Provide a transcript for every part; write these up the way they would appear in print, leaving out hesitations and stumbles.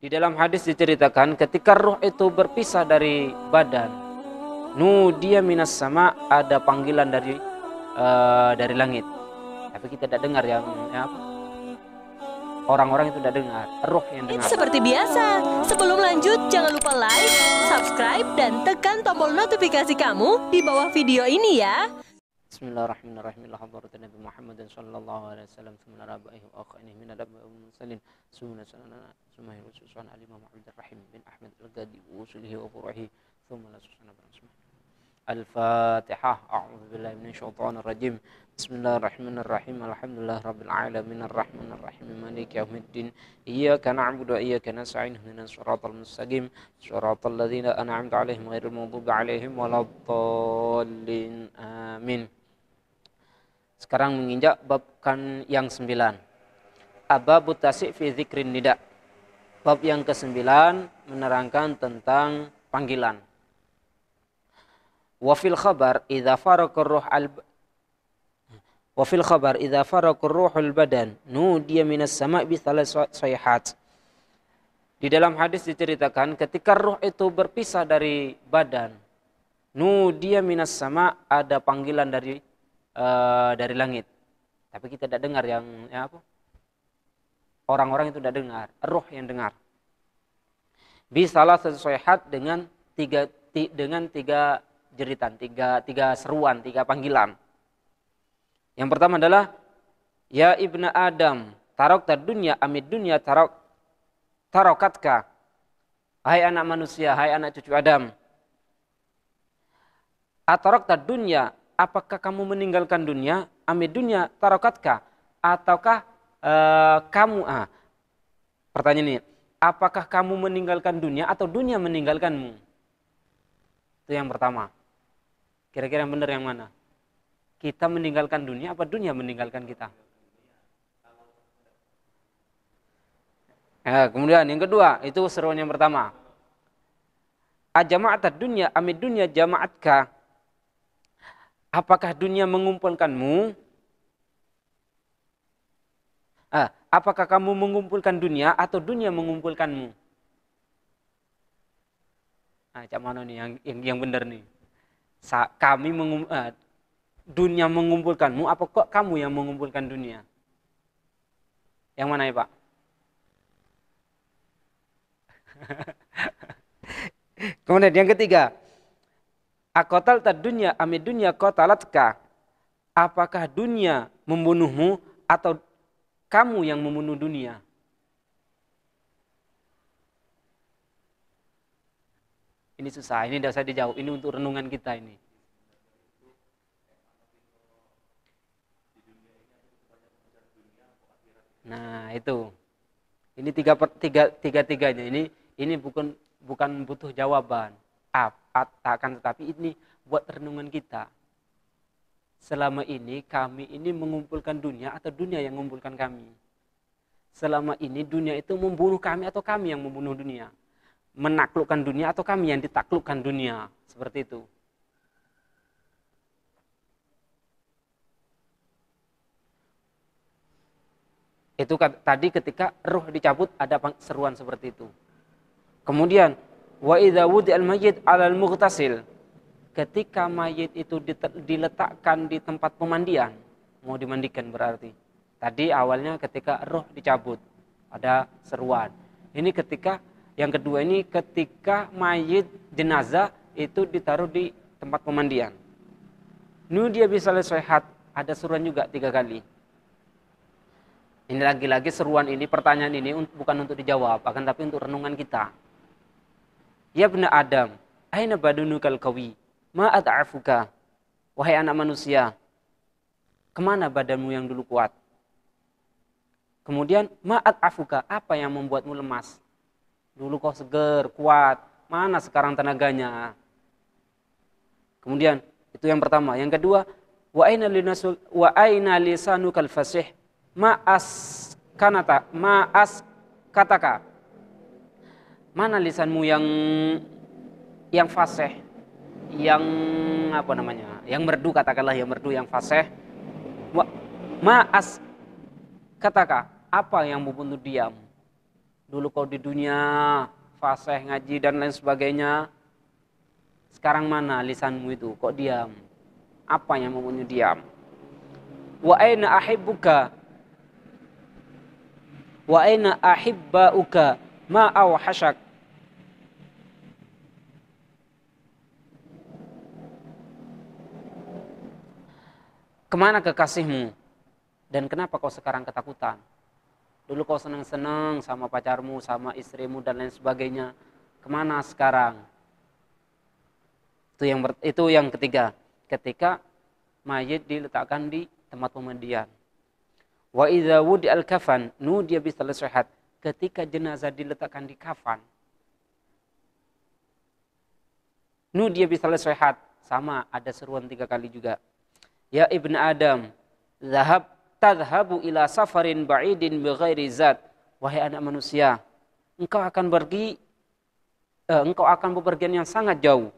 Di dalam hadis diceritakan ketika ruh itu berpisah dari badan, dia minas sama, ada panggilan dari langit. Tapi kita tidak dengar orang-orang itu tidak dengar, ruh yang dengar. Seperti biasa, sebelum lanjut jangan lupa like, subscribe, dan tekan tombol notifikasi kamu di bawah video ini ya. Bismillahirrahmanirrahim. Alhamdulillah Nabi Muhammad sallallahu alaihi wasallam thumma rabaihi wa akhani min adabil mursalin sunnah Rasulullah Imam Abdul Rahim bin Ahmad Al-Ghadi usulihi wa furahi thumma la susana barasmah. Al-Fatihah. A'udzu billahi minasyaitonir rajim. Bismillahirrahmanirrahim. Alhamdulillah rabbil alamin arrahmanir rahim maliki yaumiddin. Iyyaka na'budu wa iyyaka nasta'in ihdinas siratal mustaqim siratal ladzina an'amta 'alaihim ghairil maghdubi 'alaihim waladdallin. Amin. Sekarang menginjak bab yang 9. Ababut tasik fi dzikrin nida. Bab yang ke-9 menerangkan tentang panggilan. Wa fil khabar idza faraqar ruhul badan nudiya minas sama' bi thalath sayhat. Di dalam hadis diceritakan ketika ruh itu berpisah dari badan, nudiya minas sama', ada panggilan dari langit. Tapi kita tidak dengar orang-orang itu tidak dengar, ruh yang dengar. Bi thalath sayhat, dengan tiga jeritan, tiga seruan, tiga panggilan. Yang pertama adalah ya ibna Adam, tarokta dunya amid dunya tarokatka. Hai anak manusia, hai anak cucu Adam. Atarokta dunya, apakah kamu meninggalkan dunia? Amid dunya tarokatka, ataukah pertanyaan ini, apakah kamu meninggalkan dunia atau dunia meninggalkanmu? Itu yang pertama. Kira-kira yang benar yang mana? Kita meninggalkan dunia apa dunia meninggalkan kita? Kemudian yang kedua, itu seruan yang pertama. Ajama'atad dunya amid dunya jama'atka. Apakah dunia mengumpulkanmu? Apakah kamu mengumpulkan dunia atau dunia mengumpulkanmu? Cak mana nih yang benar nih? Dunia mengumpulkanmu, apa kok kamu yang mengumpulkan dunia? Yang mana ya Pak? Kemudian yang ketiga, akotal tad dunya amid dunya qatalatka. Apakah dunia membunuhmu atau kamu yang membunuh dunia? Ini susah, ini tidak usah dijawab, ini untuk renungan kita ini. Nah itu, ini tiga-tiganya. Ini bukan butuh jawaban. Akan tetapi ini buat renungan kita. Selama ini kami ini mengumpulkan dunia atau dunia yang mengumpulkan kami? Selama ini dunia itu membunuh kami atau kami yang membunuh dunia? Menaklukkan dunia atau kami yang ditaklukkan dunia? Seperti itu. Itu tadi ketika ruh dicabut ada seruan seperti itu. Kemudian wa idza wudi'al mayyit 'alal mughtasil. Ketika mayit itu diletakkan di tempat pemandian, mau dimandikan berarti. Tadi awalnya ketika ruh dicabut ada seruan. Ini ketika yang kedua ini ketika mayit jenazah itu ditaruh di tempat pemandian. Dia bisa sehat, ada seruan juga 3 kali. Ini lagi-lagi seruan ini, pertanyaan ini bukan untuk dijawab, akan tapi untuk renungan kita. Ya ibna Adam, aina badunukal qawi, ma ata'afuka. Wahai anak manusia, kemana badanmu yang dulu kuat? Kemudian ma ata'afuka, apa yang membuatmu lemas? Dulu kau seger, kuat, mana sekarang tenaganya? Kemudian itu yang pertama. Yang kedua, wa aina lisanukal fasih, ma'as kataka. Mana lisanmu yang fasih, yang yang merdu, katakanlah yang merdu, yang fasih. Ma'as kataka, apa yang membunuh diam? Dulu kau di dunia fasih ngaji dan lain sebagainya. Sekarang mana lisanmu itu? Kok diam? Apa yang membuatmu diam? Wa aina ahibbuka? Wa aina ahibbauka? Ma awhashak? Kemana kekasihmu? Dan kenapa kau sekarang ketakutan? Dulu kau senang-senang sama pacarmu, sama istrimu dan lain sebagainya. Kemana sekarang? Itu yang ketiga. Ketika mayit diletakkan di tempat pemandian. Wa idza wudi'al kafan nudiya bisalasihat. Ketika jenazah diletakkan di kafan. Nudiya bisalasihat. Sama, ada seruan 3 kali juga. Ya ibn Adam, tadhhabu ila safarin ba'idin bighairi zat. Wahai anak manusia, engkau akan bepergian yang sangat jauh.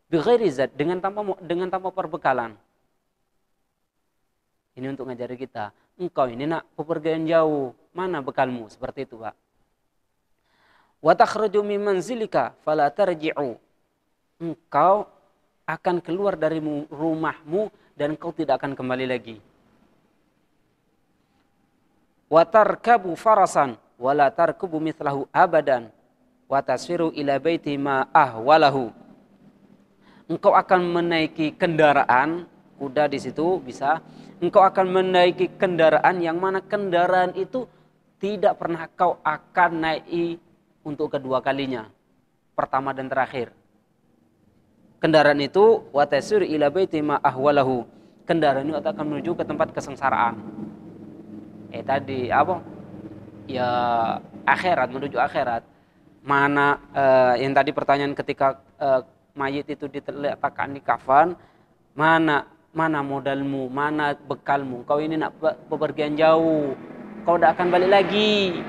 Bighairi zat, dengan tanpa perbekalan. Ini untuk ngajari kita. Engkau ini nak bepergian jauh, mana bekalmu? Seperti itu, Pak. Wa takhruju min manzilika fala tarji'u. Engkau akan keluar dari rumahmu dan engkau tidak akan kembali lagi. Wa tarkabu farasan wa la tarkubu mithlahu abadan wa tasfiru ila baiti ma ahwalahu. Engkau akan menaiki kendaraan, kuda di situ bisa. Engkau akan menaiki kendaraan yang mana kendaraan itu tidak pernah kau akan naiki untuk kedua kalinya. Pertama dan terakhir. Kendaraan itu wa tasfiru ila baiti ma ahwalahu. Kendaraan itu akan menuju ke tempat kesengsaraan. Tadi apa? Ya akhirat, menuju akhirat. Mana yang tadi pertanyaan ketika mayit itu diletakkan di kafan, mana modalmu, mana bekalmu? Kau ini nak bepergian jauh, kau tidak akan balik lagi.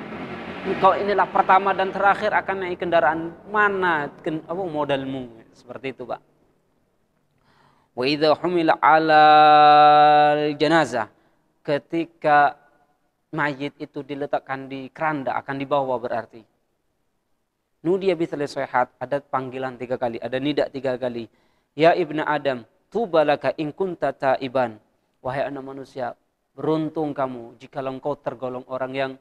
Kau inilah pertama dan terakhir akan naik kendaraan, mana modalmu? Seperti itu, Pak. Wa idza humila 'ala janazah, ketika mayit itu diletakkan di keranda, akan dibawa berarti. Nudiya bisalasihat, ada panggilan 3 kali, ada nida 3 kali. Ya ibnu Adam, tubalaka in kunta taiban. Wahai anak manusia, beruntung kamu jika engkau tergolong orang yang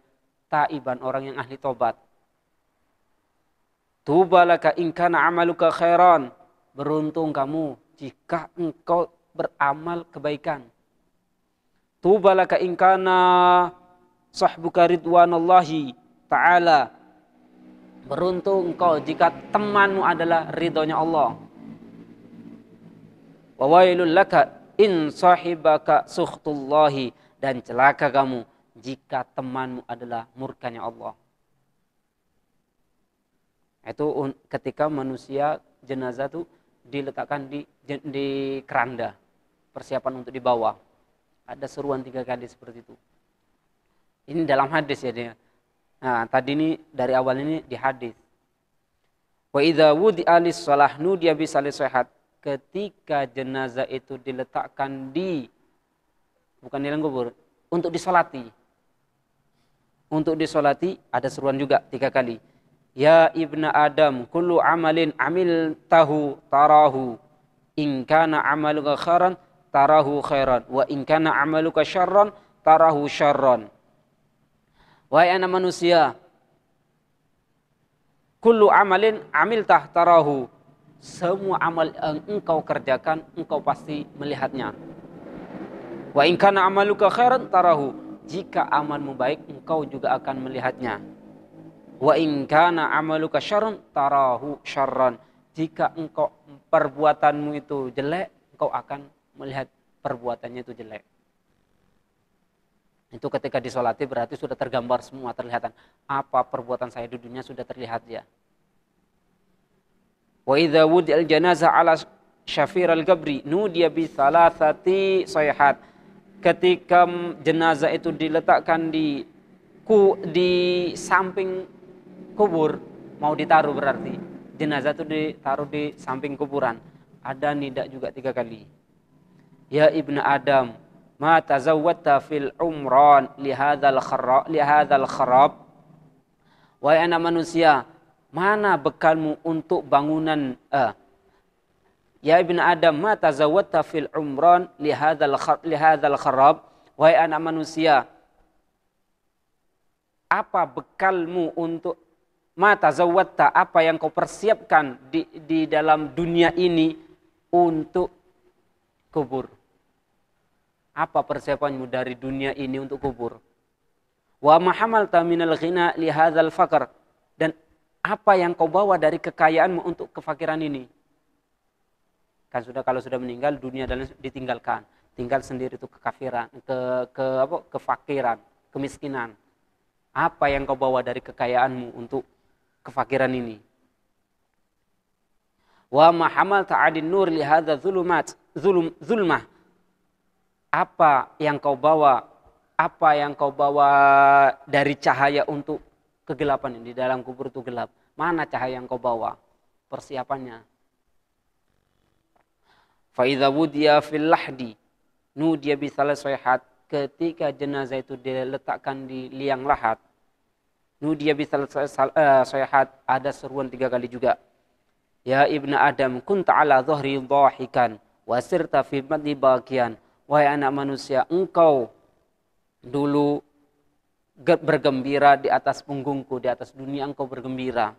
taiban, orang yang ahli tobat. Tubalaka in kana amaluka khairan. Beruntung kamu jika engkau beramal kebaikan. Tubalaka in kana sahbuka ridwanallahi ta'ala. Beruntung engkau jika temanmu adalah ridhonya Allah. Wa wailul laka in sahibaka sukhtullahi. Dan celaka kamu jika temanmu adalah murkanya Allah. Itu ketika manusia jenazah itu diletakkan di keranda. Persiapan untuk dibawa. Ada seruan 3 kali seperti itu. Ini dalam hadis ya dia. Nah, tadi ini dari awal ini di hadis. Wa idza wudi'a lis-shalah nudiya bisalasihat. Ketika jenazah itu diletakkan bukan di kubur, untuk disolati. Untuk disolati ada seruan juga 3 kali. Ya ibna Adam, kullu amalin amil tahu tarahu. In kana amaluka khairan tarahu khairan. Wa in kana amaluka syarran tarahu syarran. Wahai anak manusia, kullu amalin amil tarahu. Semua amal yang engkau kerjakan, engkau pasti melihatnya. Wa in kana amaluka khairan tarahu. Jika amalmu baik, engkau juga akan melihatnya. Wa in kana amaluka syarran tarahu syarran. Jika engkau perbuatanmu itu jelek, engkau akan melihat perbuatannya itu jelek. Itu ketika disolati berarti sudah tergambar semua, terlihatan. Apa perbuatan saya di dunia sudah terlihat ya. Wa idza wudi'al janazah ala syafiral qabri nudiya bi thalathati sayhat. Ketika jenazah itu diletakkan di samping kubur, mau ditaruh berarti. Jenazah itu ditaruh di samping kuburan. Ada nida juga 3 kali. Ya ibnu Adam, ma tazawwadta fil umran li hadzal kharab Wahai anak manusia, mana bekalmu untuk bangunan ya ibn Adam, ma tazawwadta fil umran li hadzal kharab. Wahai anak manusia, apa bekalmu untuk ma tazawwadta, apa yang kau persiapkan di dalam dunia ini untuk kubur? Apa persiapanmu dari dunia ini untuk kubur? Wa ma hamalta minal ghina li hadzal faqr, dan apa yang kau bawa dari kekayaanmu untuk kefakiran ini? Kan sudah, kalau sudah meninggal dunia dan ditinggalkan, tinggal sendiri itu kekafiran, kefakiran, kemiskinan. Apa yang kau bawa dari kekayaanmu untuk kefakiran ini? Wa ma hamalta 'adin nur li hadza zulmah. Apa yang kau bawa? Apa yang kau bawa dari cahaya untuk kegelapan ini? Di dalam kubur itu gelap. Mana cahaya yang kau bawa? Persiapannya. Fa idza wudiya fil lahdi nudiya bi salasayhat. Ketika jenazah itu diletakkan di liang lahat, nudiya bi salasayhat, ada seruan 3 kali juga. Ya ibnu Adam, kunta ala dhahri dhahikan wa sirta fi batni baqiyan. Wahai anak manusia, engkau dulu bergembira di atas punggungku, di atas dunia engkau bergembira.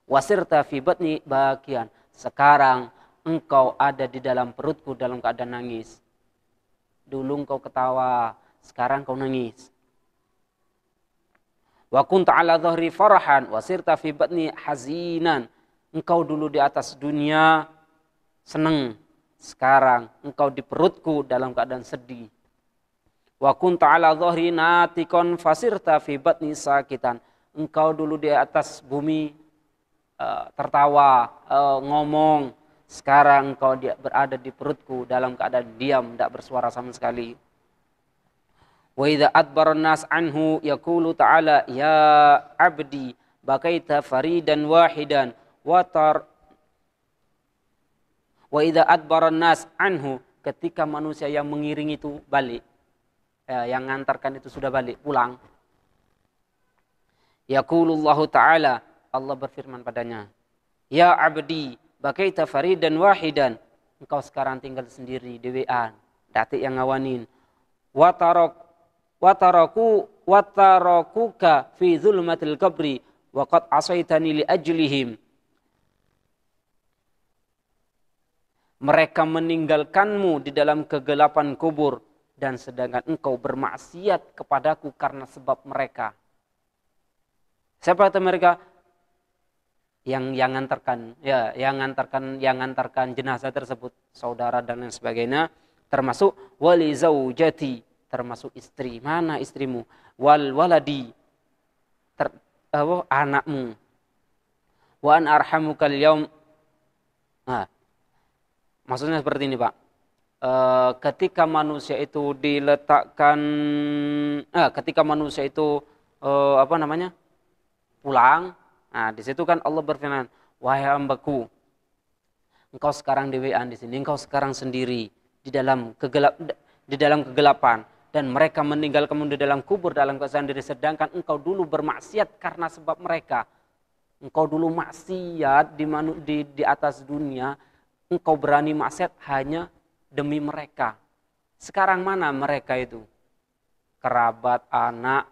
Wasirta fi batni baqiyan. Sekarang engkau ada di dalam perutku dalam keadaan nangis. Dulu engkau ketawa, sekarang engkau nangis. Wa kunta ala dhahri farahan wasirta fi batni hazinan. Engkau dulu di atas dunia senang, sekarang engkau di perutku dalam keadaan sedih. Wa kunta ala dhahri natikon fasirta fi batni sakitan. Engkau dulu di atas bumi tertawa, ngomong. Sekarang engkau berada di perutku dalam keadaan diam, tidak bersuara sama sekali. Wa idza adbaran nas anhu yaqulu ta'ala ya abdi bakaita faridan wahidan wa idza adbaran nas anhu, ketika manusia yang mengiringi itu balik, yang ngantarkan itu sudah balik pulang, yaqulullahu ta'ala, Allah berfirman padanya, ya abdi bakaita faridan wahidan, engkau sekarang tinggal sendiri dewean, datik yang ngawanin, watarakuka fi zulmatil qabri wa qad asaitani li ajlihim. Mereka meninggalkanmu di dalam kegelapan kubur, dan sedangkan engkau bermaksiat kepadaku karena sebab mereka. Siapa itu mereka? Yang ngantarkan jenazah tersebut, saudara dan lain sebagainya, termasuk wali zaujati, termasuk istri. Mana istrimu? Wal waladi, anakmu. Wa an arhamukal yaum. Nah, maksudnya seperti ini, Pak. Ketika manusia itu diletakkan, ketika manusia itu pulang, nah di situ kan Allah berfirman, wahai hambaku, engkau sekarang dewean di sini, engkau sekarang sendiri di dalam kegelapan, dan mereka meninggalkanmu di dalam kubur dalam keadaan sendiri, sedangkan engkau dulu bermaksiat karena sebab mereka. Engkau dulu maksiat di atas dunia, engkau berani maksiat hanya demi mereka. Sekarang mana mereka itu? Kerabat, anak,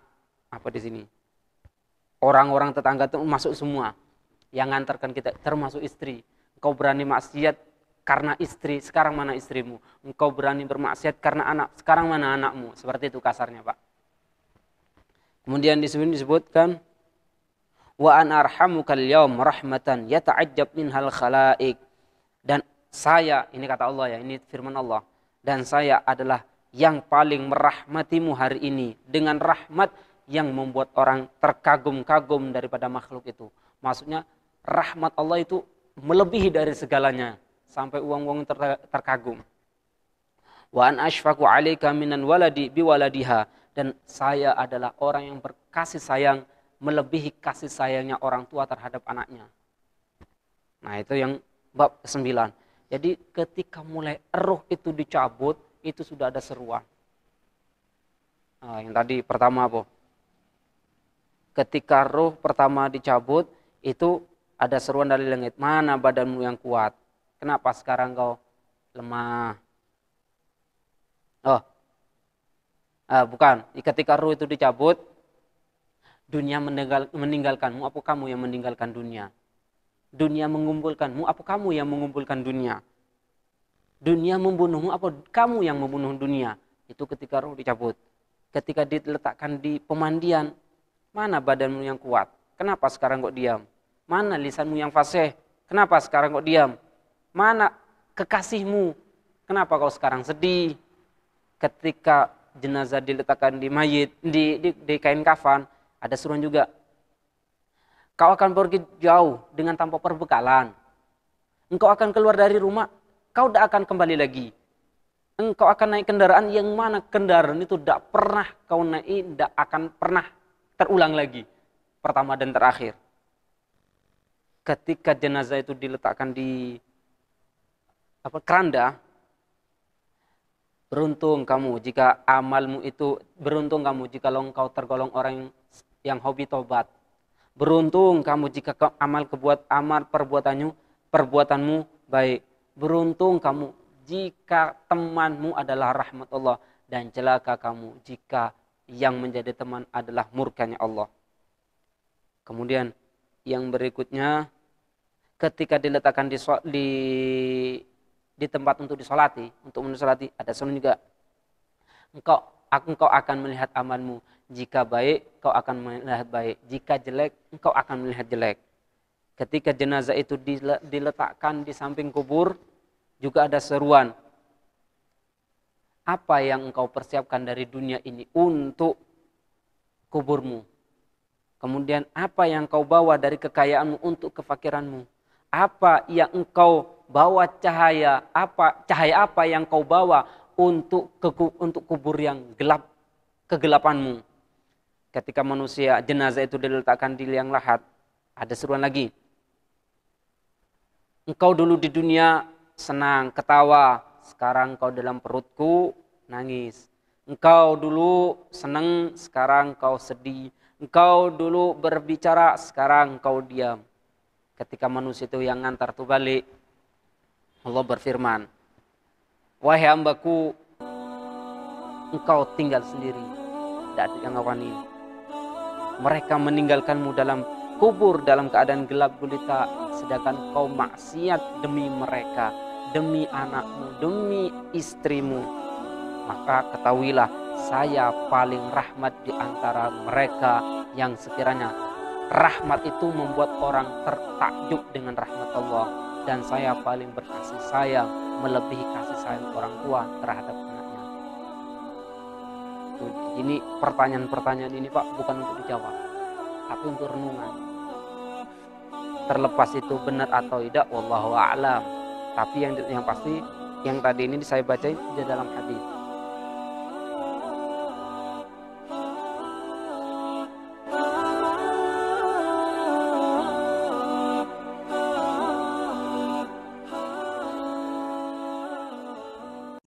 apa di sini? Orang-orang tetangga itu masuk semua. Yang ngantarkan kita termasuk istri. Engkau berani maksiat karena istri, sekarang mana istrimu? Engkau berani bermaksiat karena anak, sekarang mana anakmu? Seperti itu kasarnya, Pak. Kemudian disebutkan wa an arhamukal yaum rahmatan yata'ajjab minhal khalaik. Dan saya, ini kata Allah ya, ini firman Allah, dan saya adalah yang paling merahmatimu hari ini dengan rahmat yang membuat orang terkagum-kagum daripada makhluk itu. Maksudnya rahmat Allah itu melebihi dari segalanya, sampai uang-uang terkagum. Wa an ashfaqu 'alaika minan waladi biwaladiha, dan saya adalah orang yang berkasih sayang melebihi kasih sayangnya orang tua terhadap anaknya. Nah, itu yang bab ke-9. Jadi ketika mulai roh itu dicabut, itu sudah ada seruan. Nah, yang tadi pertama apa? Ketika ruh pertama dicabut, itu ada seruan dari langit, mana badanmu yang kuat? Kenapa sekarang kau lemah? Oh, bukan. Ketika ruh itu dicabut, dunia meninggalkanmu, apa kamu yang meninggalkan dunia? Dunia mengumpulkanmu, apa kamu yang mengumpulkan dunia? Dunia membunuhmu, apa kamu yang membunuh dunia? Itu ketika ruh dicabut. Ketika diletakkan di pemandian, mana badanmu yang kuat? Kenapa sekarang kok diam? Mana lisanmu yang fasih? Kenapa sekarang kok diam? Mana kekasihmu? Kenapa kau sekarang sedih? Ketika jenazah diletakkan di mayit, di kain kafan, ada seruan juga. Kau akan pergi jauh dengan tanpa perbekalan. Engkau akan keluar dari rumah, kau tidak akan kembali lagi. Engkau akan naik kendaraan yang mana kendaraan itu tidak pernah kau naik, tidak akan pernah terulang lagi. Pertama dan terakhir. Ketika jenazah itu diletakkan di keranda, beruntung kamu jika amalmu itu, beruntung kamu jika engkau tergolong orang yang hobi tobat. Beruntung kamu jika amal perbuatanmu baik. Beruntung kamu jika temanmu adalah rahmat Allah, dan celaka kamu jika yang menjadi teman adalah murkanya Allah. Kemudian yang berikutnya, ketika diletakkan di tempat untuk disolati, ada sunnah juga. Engkau akan melihat amalmu. Jika baik, kau akan melihat baik. Jika jelek, engkau akan melihat jelek. Ketika jenazah itu diletakkan di samping kubur, juga ada seruan. Apa yang engkau persiapkan dari dunia ini untuk kuburmu? Kemudian apa yang kau bawa dari kekayaanmu untuk kefakiranmu? Apa yang engkau bawa cahaya apa yang kau bawa untuk kubur yang gelap, kegelapanmu? Ketika manusia jenazah itu diletakkan di liang lahat, ada seruan lagi. Engkau dulu di dunia senang, ketawa, sekarang engkau dalam perutku nangis. Engkau dulu senang, sekarang engkau sedih. Engkau dulu berbicara, sekarang engkau diam. Ketika manusia itu yang ngantar itu balik, Allah berfirman, wahai hambaku, engkau tinggal sendiri, tidak ada yang ngawani. Mereka meninggalkanmu dalam kubur dalam keadaan gelap gulita, sedangkan kau maksiat demi mereka, demi anakmu, demi istrimu. Maka ketahuilah, saya paling rahmat di antara mereka yang sekiranya rahmat itu membuat orang tertakjub dengan rahmat Allah. Dan saya paling berkasih sayang, melebihi kasih sayang orang tua terhadap anaknya. Ini pertanyaan-pertanyaan ini Pak bukan untuk dijawab, tapi untuk renungan. Terlepas itu benar atau tidak, wallahu a'lam. Tapi yang pasti, yang tadi ini saya baca di dalam hadis.